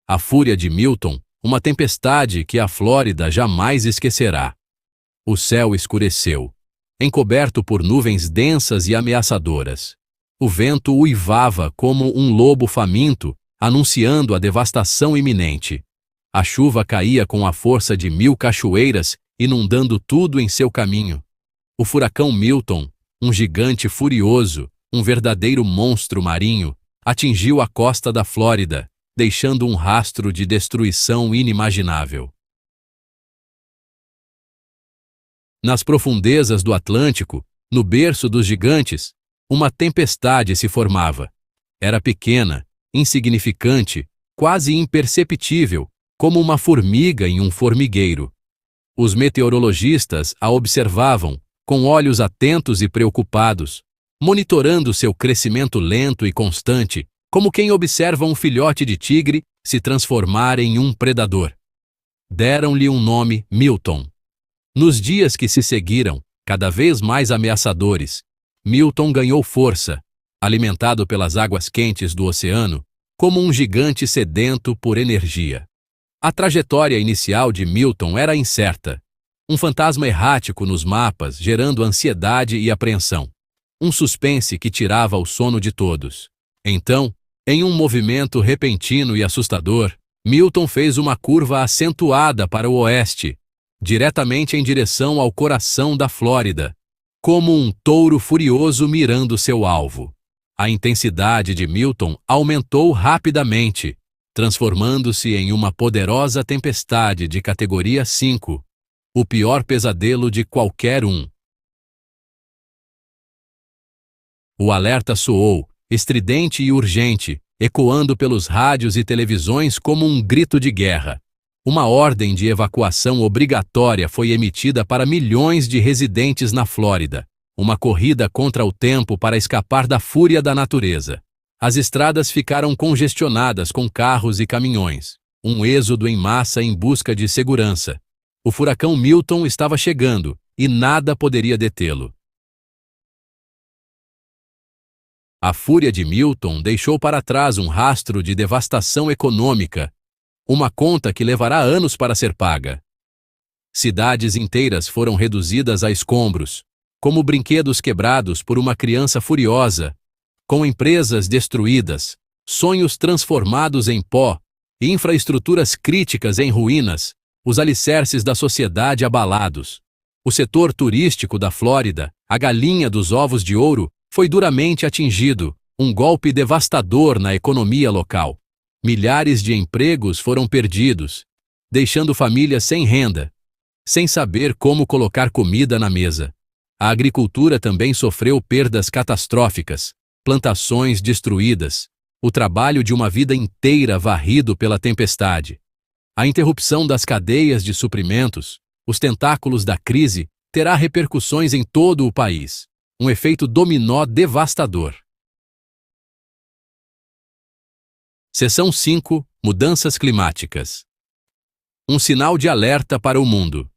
A fúria de Milton, uma tempestade que a Flórida jamais esquecerá. O céu escureceu, encoberto por nuvens densas e ameaçadoras. O vento uivava como um lobo faminto, anunciando a devastação iminente. A chuva caía com a força de 1000 cachoeiras, inundando tudo em seu caminho. O furacão Milton, um gigante furioso, um verdadeiro monstro marinho, atingiu a costa da Flórida, deixando um rastro de destruição inimaginável. Nas profundezas do Atlântico, no berço dos gigantes, uma tempestade se formava. Era pequena, insignificante, quase imperceptível, como uma formiga em um formigueiro. Os meteorologistas a observavam, com olhos atentos e preocupados, monitorando seu crescimento lento e constante, como quem observa um filhote de tigre se transformar em um predador. Deram-lhe um nome, Milton. Nos dias que se seguiram, cada vez mais ameaçadores, Milton ganhou força, alimentado pelas águas quentes do oceano, como um gigante sedento por energia. A trajetória inicial de Milton era incerta. Um fantasma errático nos mapas, gerando ansiedade e apreensão. Um suspense que tirava o sono de todos. Então, em um movimento repentino e assustador, Milton fez uma curva acentuada para o oeste, diretamente em direção ao coração da Flórida, como um touro furioso mirando seu alvo. A intensidade de Milton aumentou rapidamente, transformando-se em uma poderosa tempestade de categoria 5, o pior pesadelo de qualquer um. O alerta soou, estridente e urgente, ecoando pelos rádios e televisões como um grito de guerra. Uma ordem de evacuação obrigatória foi emitida para milhões de residentes na Flórida, uma corrida contra o tempo para escapar da fúria da natureza. As estradas ficaram congestionadas com carros e caminhões, um êxodo em massa em busca de segurança. O furacão Milton estava chegando, e nada poderia detê-lo. A fúria de Milton deixou para trás um rastro de devastação econômica, uma conta que levará anos para ser paga. Cidades inteiras foram reduzidas a escombros, como brinquedos quebrados por uma criança furiosa, com empresas destruídas, sonhos transformados em pó, infraestruturas críticas em ruínas, os alicerces da sociedade abalados. O setor turístico da Flórida, a galinha dos ovos de ouro, foi duramente atingido, um golpe devastador na economia local. Milhares de empregos foram perdidos, deixando famílias sem renda, sem saber como colocar comida na mesa. A agricultura também sofreu perdas catastróficas, plantações destruídas, o trabalho de uma vida inteira varrido pela tempestade. A interrupção das cadeias de suprimentos, os tentáculos da crise, terá repercussões em todo o país. Um efeito dominó devastador. Seção 5. Mudanças climáticas. Um sinal de alerta para o mundo.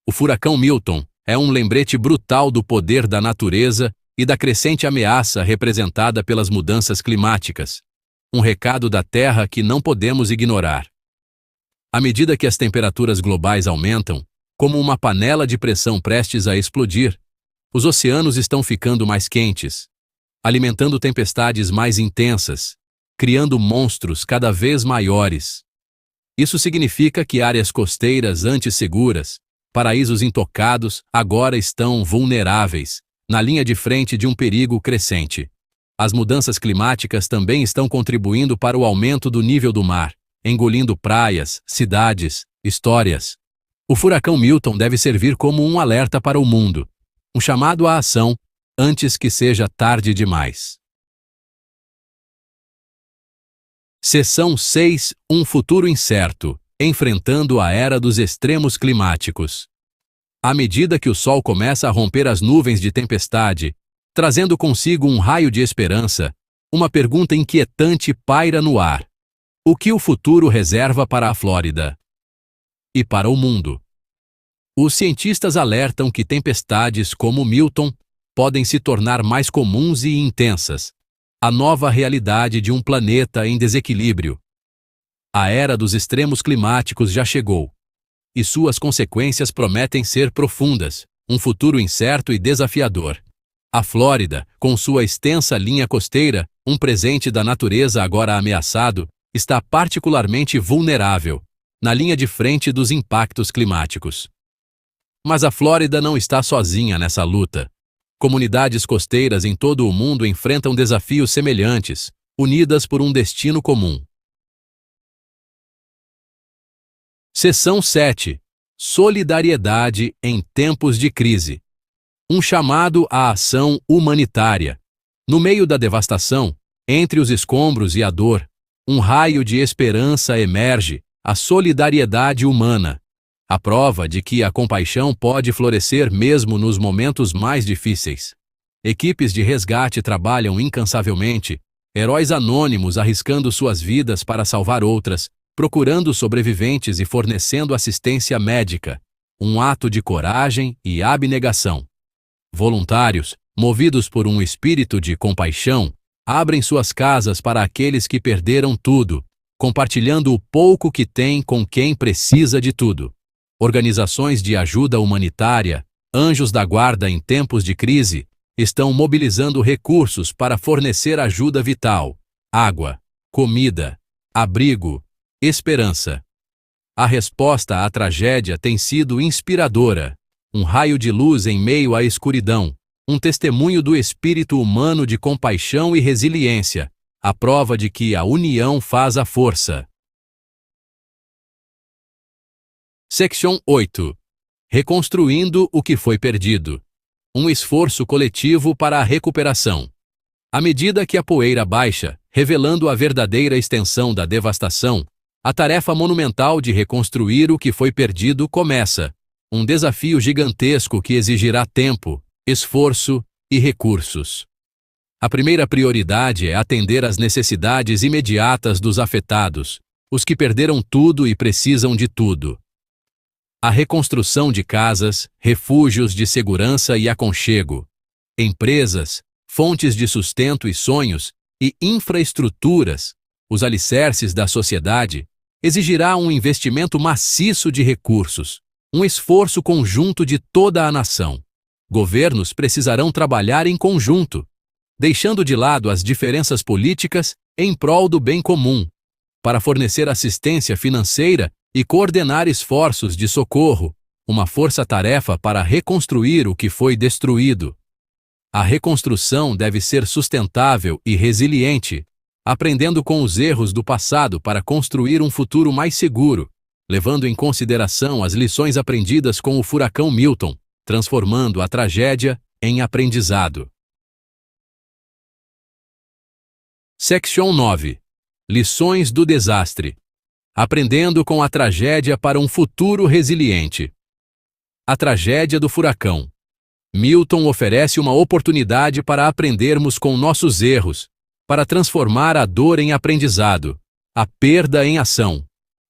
O furacão Milton é um lembrete brutal do poder da natureza e da crescente ameaça representada pelas mudanças climáticas. Um recado da Terra que não podemos ignorar. À medida que as temperaturas globais aumentam, como uma panela de pressão prestes a explodir, os oceanos estão ficando mais quentes, alimentando tempestades mais intensas, criando monstros cada vez maiores. Isso significa que áreas costeiras antes seguras, paraísos intocados, agora estão vulneráveis, na linha de frente de um perigo crescente. As mudanças climáticas também estão contribuindo para o aumento do nível do mar, engolindo praias, cidades, histórias. O furacão Milton deve servir como um alerta para o mundo, um chamado à ação, antes que seja tarde demais. Seção 6. Um futuro incerto, enfrentando a era dos extremos climáticos. À medida que o sol começa a romper as nuvens de tempestade, trazendo consigo um raio de esperança, uma pergunta inquietante paira no ar. O que o futuro reserva para a Flórida? E para o mundo? Os cientistas alertam que tempestades como Milton podem se tornar mais comuns e intensas, a nova realidade de um planeta em desequilíbrio. A era dos extremos climáticos já chegou. E suas consequências prometem ser profundas, um futuro incerto e desafiador. A Flórida, com sua extensa linha costeira, um presente da natureza agora ameaçado, está particularmente vulnerável, na linha de frente dos impactos climáticos. Mas a Flórida não está sozinha nessa luta. Comunidades costeiras em todo o mundo enfrentam desafios semelhantes, unidas por um destino comum. Seção 7. Solidariedade em tempos de crise. Um chamado à ação humanitária. No meio da devastação, entre os escombros e a dor, um raio de esperança emerge, a solidariedade humana. A prova de que a compaixão pode florescer mesmo nos momentos mais difíceis. Equipes de resgate trabalham incansavelmente, heróis anônimos arriscando suas vidas para salvar outras, procurando sobreviventes e fornecendo assistência médica, um ato de coragem e abnegação. Voluntários, movidos por um espírito de compaixão, abrem suas casas para aqueles que perderam tudo, compartilhando o pouco que têm com quem precisa de tudo. Organizações de ajuda humanitária, anjos da guarda em tempos de crise, estão mobilizando recursos para fornecer ajuda vital, água, comida, abrigo, esperança. A resposta à tragédia tem sido inspiradora, um raio de luz em meio à escuridão, um testemunho do espírito humano de compaixão e resiliência, a prova de que a união faz a força. Seção 8. Reconstruindo o que foi perdido. Um esforço coletivo para a recuperação. À medida que a poeira baixa, revelando a verdadeira extensão da devastação, a tarefa monumental de reconstruir o que foi perdido começa. Um desafio gigantesco que exigirá tempo, esforço e recursos. A primeira prioridade é atender às necessidades imediatas dos afetados, os que perderam tudo e precisam de tudo. A reconstrução de casas, refúgios de segurança e aconchego, empresas, fontes de sustento e sonhos, e infraestruturas, os alicerces da sociedade, exigirá um investimento maciço de recursos, um esforço conjunto de toda a nação. Governos precisarão trabalhar em conjunto, deixando de lado as diferenças políticas em prol do bem comum, para fornecer assistência financeira e coordenar esforços de socorro, uma força-tarefa para reconstruir o que foi destruído. A reconstrução deve ser sustentável e resiliente, aprendendo com os erros do passado para construir um futuro mais seguro, levando em consideração as lições aprendidas com o furacão Milton, transformando a tragédia em aprendizado. Seção 9. Lições do desastre. Aprendendo com a tragédia para um futuro resiliente. A tragédia do furacão. Milton oferece uma oportunidade para aprendermos com nossos erros, para transformar a dor em aprendizado, a perda em ação.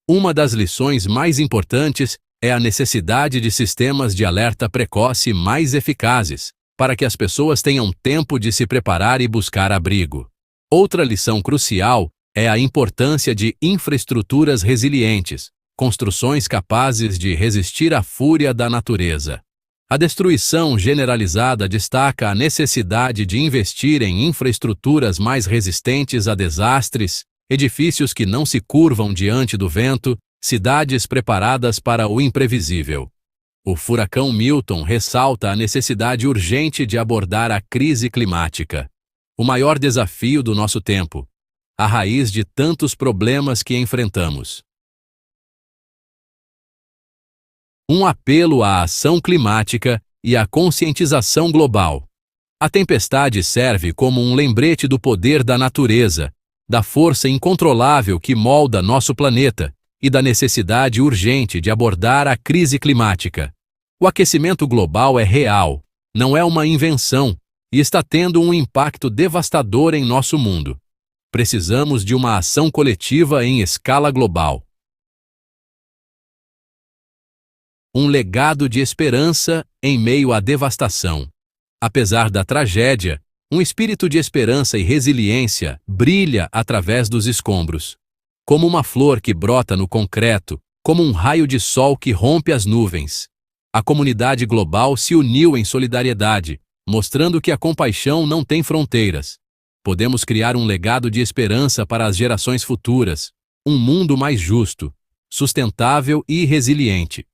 Uma das lições mais importantes é a necessidade de sistemas de alerta precoce mais eficazes, para que as pessoas tenham tempo de se preparar e buscar abrigo. Outra lição crucial é a importância de infraestruturas resilientes, construções capazes de resistir à fúria da natureza. A destruição generalizada destaca a necessidade de investir em infraestruturas mais resistentes a desastres, edifícios que não se curvam diante do vento, cidades preparadas para o imprevisível. O furacão Milton ressalta a necessidade urgente de abordar a crise climática, o maior desafio do nosso tempo, a raiz de tantos problemas que enfrentamos. Um apelo à ação climática e à conscientização global. A tempestade serve como um lembrete do poder da natureza, da força incontrolável que molda nosso planeta e da necessidade urgente de abordar a crise climática. O aquecimento global é real, não é uma invenção, e está tendo um impacto devastador em nosso mundo. Precisamos de uma ação coletiva em escala global. Um legado de esperança em meio à devastação. Apesar da tragédia, um espírito de esperança e resiliência brilha através dos escombros. Como uma flor que brota no concreto, como um raio de sol que rompe as nuvens. A comunidade global se uniu em solidariedade, mostrando que a compaixão não tem fronteiras. Podemos criar um legado de esperança para as gerações futuras, um mundo mais justo, sustentável e resiliente.